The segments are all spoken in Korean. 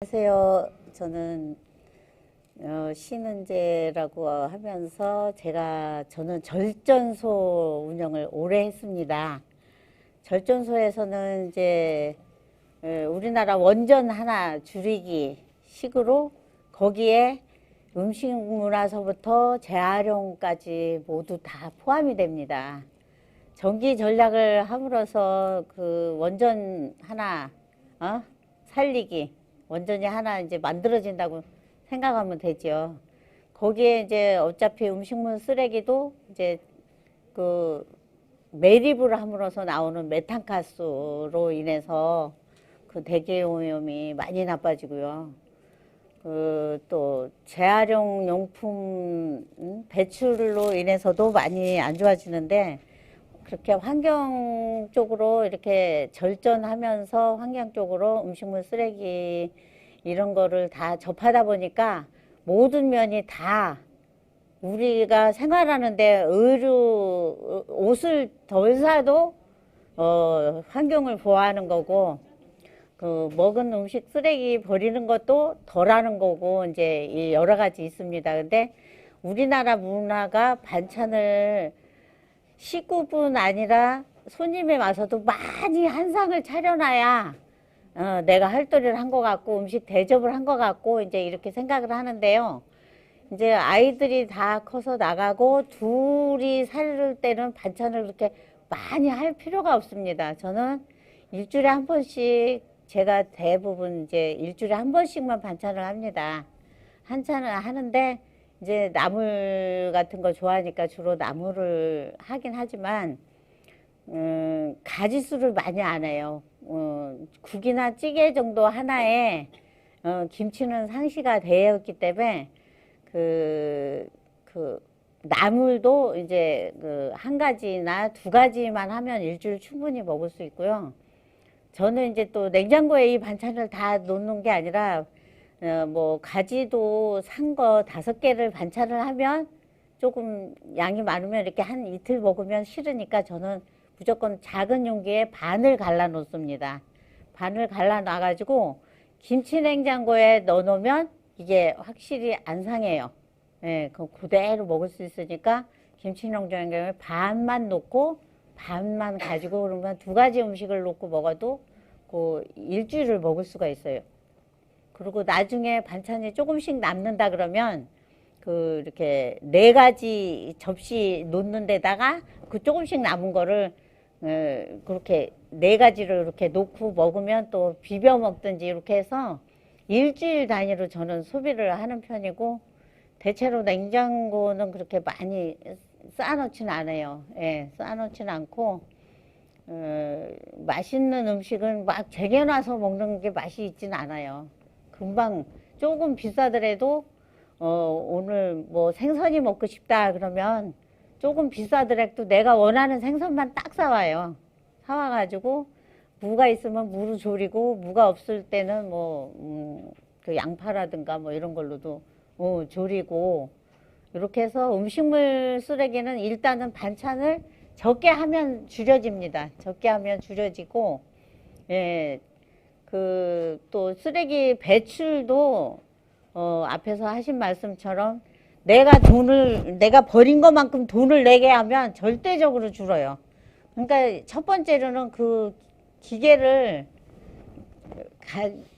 안녕하세요. 저는 신은재라고 하면서 저는 절전소 운영을 오래 했습니다. 절전소에서는 이제 우리나라 원전 하나 줄이기 식으로 거기에 음식 문화서부터 재활용까지 모두 다 포함이 됩니다. 전기 전략을 함으로써 그 원전 하나 살리기, 원전이 하나 이제 만들어진다고 생각하면 되죠. 거기에 이제 어차피 음식물 쓰레기도 이제 그 매립을 함으로써 나오는 메탄가스로 인해서 그 대기오염이 많이 나빠지고요. 그 또 재활용 용품 배출로 인해서도 많이 안 좋아지는데, 그렇게 환경 쪽으로 이렇게 절전하면서 환경 쪽으로 음식물 쓰레기 이런 거를 다 접하다 보니까 모든 면이 다 우리가 생활하는데 옷을 덜 사도 환경을 보호하는 거고, 그 먹은 음식 쓰레기 버리는 것도 덜 하는 거고, 이제 여러 가지 있습니다. 근데 우리나라 문화가 반찬을 식구뿐 아니라 손님이 와서도 많이 한 상을 차려놔야 내가 할도리를 한 것 같고 음식 대접을 한 것 같고 이제 이렇게 생각을 하는데요. 이제 아이들이 다 커서 나가고 둘이 살 때는 반찬을 그렇게 많이 할 필요가 없습니다. 저는 일주일에 한 번씩, 제가 대부분 이제 일주일에 한 번씩만 반찬을 합니다. 한찬을 하는데, 이제 나물 같은 거 좋아하니까 주로 나물을 하긴 하지만 가지수를 많이 안 해요. 국이나 찌개 정도 하나에 김치는 상시가 되어 있기 때문에 그 나물도 이제 그 한 가지나 두 가지만 하면 일주일 충분히 먹을 수 있고요. 저는 이제 또 냉장고에 이 반찬을 다 놓는 게 아니라 뭐 가지도 산 거 5개를 반찬을 하면 조금 양이 많으면 이렇게 한 이틀 먹으면 싫으니까 저는 무조건 작은 용기에 반을 갈라 놓습니다. 반을 갈라 놔 가지고 김치 냉장고에 넣어 놓으면 이게 확실히 안 상해요. 예, 그대로 먹을 수 있으니까 김치 냉장고에 반만 놓고 반만 가지고, 그러면 2가지 음식을 놓고 먹어도 그 일주일을 먹을 수가 있어요. 그리고 나중에 반찬이 조금씩 남는다 그러면 이렇게 4가지 접시 놓는 데다가 그 조금씩 남은 거를 그렇게 4가지를 이렇게 놓고 먹으면 또 비벼 먹든지 이렇게 해서 일주일 단위로 저는 소비를 하는 편이고, 대체로 냉장고는 그렇게 많이 쌓아놓지는 않아요. 예, 쌓아놓지는 않고 맛있는 음식은 막 쟁여놔서 먹는 게 맛이 있지는 않아요. 금방 조금 비싸더라도 오늘 뭐 생선이 먹고 싶다 그러면 조금 비싸더라도 내가 원하는 생선만 딱 사와요. 사와가지고 무가 있으면 무로 조리고, 무가 없을 때는 그 양파라든가 뭐 이런 걸로도 조리고, 이렇게 해서 음식물 쓰레기는 일단은 반찬을 적게 하면 줄여집니다. 적게 하면 줄여지고, 예, 또 쓰레기 배출도 앞에서 하신 말씀처럼 내가 버린 것만큼 돈을 내게 하면 절대적으로 줄어요. 그러니까 첫 번째로는 그 기계를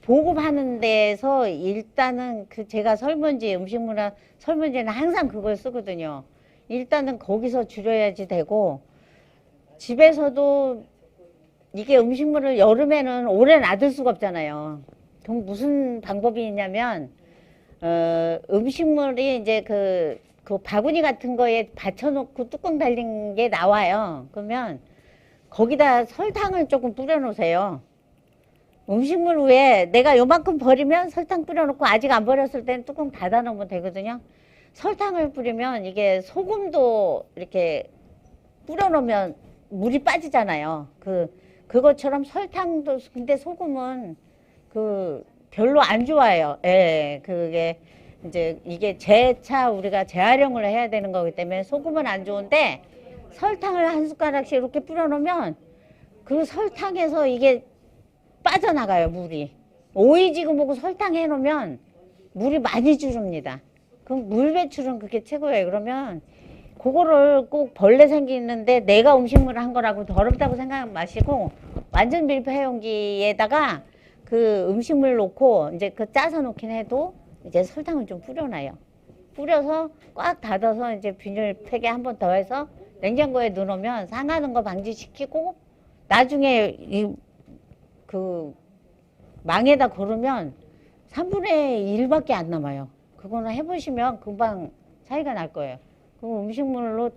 보급하는 데에서 일단은 제가 설문지, 음식물이나 설문지는 항상 그걸 쓰거든요. 일단은 거기서 줄여야지 되고, 집에서도 이게 음식물을 여름에는 오래 놔둘 수가 없잖아요. 그럼 무슨 방법이 있냐면, 음식물이 이제 그 바구니 같은 거에 받쳐놓고 뚜껑 달린 게 나와요. 그러면 거기다 설탕을 조금 뿌려 놓으세요. 음식물 위에 내가 요만큼 버리면 설탕 뿌려놓고, 아직 안 버렸을 때는 뚜껑 닫아 놓으면 되거든요. 설탕을 뿌리면 이게 소금도 이렇게 뿌려 놓으면 물이 빠지잖아요. 그것처럼 설탕도, 근데 소금은 별로 안 좋아요. 예, 그게 이제 이게 우리가 재활용을 해야 되는 거기 때문에 소금은 안 좋은데, 설탕을 한 숟가락씩 이렇게 뿌려 놓으면 그 설탕에서 이게 빠져나가요, 물이. 오이 지금보고 설탕 해놓으면 물이 많이 줄습니다. 그럼 물 배출은 그게 최고예요. 그러면 그거를 꼭 벌레 생기는데 내가 음식물을 한 거라고 더럽다고 생각 마시고 완전 밀폐용기에다가 그 음식물 놓고 이제 그 짜서 놓긴 해도 이제 설탕을 좀 뿌려놔요. 뿌려서 꽉 닫아서 이제 비닐팩에 한 번 더 해서 냉장고에 넣어놓으면 상하는 거 방지시키고 나중에 그 망에다 걸으면 3분의 1밖에 안 남아요. 그거는 해보시면 금방 차이가 날 거예요. 그 음식물로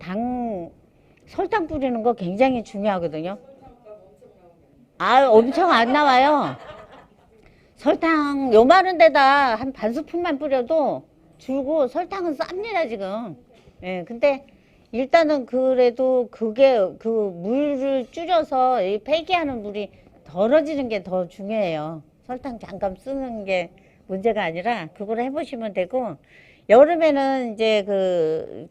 설탕 뿌리는 거 굉장히 중요하거든요. 아, 엄청 안 나와요. 설탕 요만한 데다 한 반 스푼만 뿌려도 줄고 설탕은 쌉니다, 지금. 예, 근데 일단은 그래도 그게 그 물을 줄여서 이 폐기하는 물이 덜어지는 게 더 중요해요. 설탕 잠깐 쓰는 게 문제가 아니라 그걸 해보시면 되고, 여름에는 이제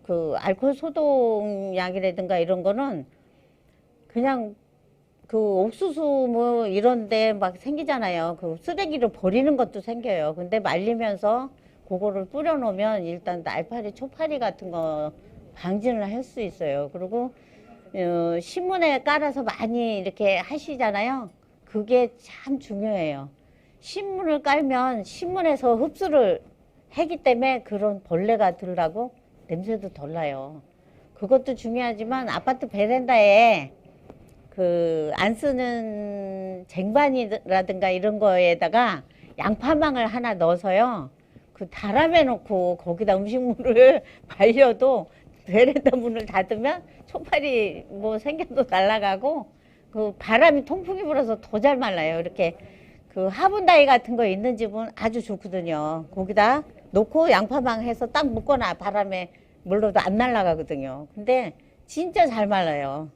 그 알코올 소독약이라든가 이런 거는 그냥 그 옥수수 뭐 이런데 막 생기잖아요. 그 쓰레기를 버리는 것도 생겨요. 근데 말리면서 그거를 뿌려 놓으면 일단 날파리, 초파리 같은 거 방지를 할 수 있어요. 그리고 신문에 깔아서 많이 이렇게 하시잖아요. 그게 참 중요해요. 신문을 깔면 신문에서 흡수를 하기 때문에 그런 벌레가 들라고 냄새도 덜 나요. 그것도 중요하지만 아파트 베란다에 그 안 쓰는 쟁반이라든가 이런 거에다가 양파망을 하나 넣어서요. 그 다람해 놓고 거기다 음식물을 말려도 베란다 문을 닫으면 초파리 뭐 생겨도 날아가고 그 바람이 통풍이 불어서 더 잘 말라요. 이렇게 그 화분다이 같은 거 있는 집은 아주 좋거든요. 거기다 놓고 양파망 해서 딱 묶거나 바람에 물러도 안 날아가거든요. 근데 진짜 잘 말라요.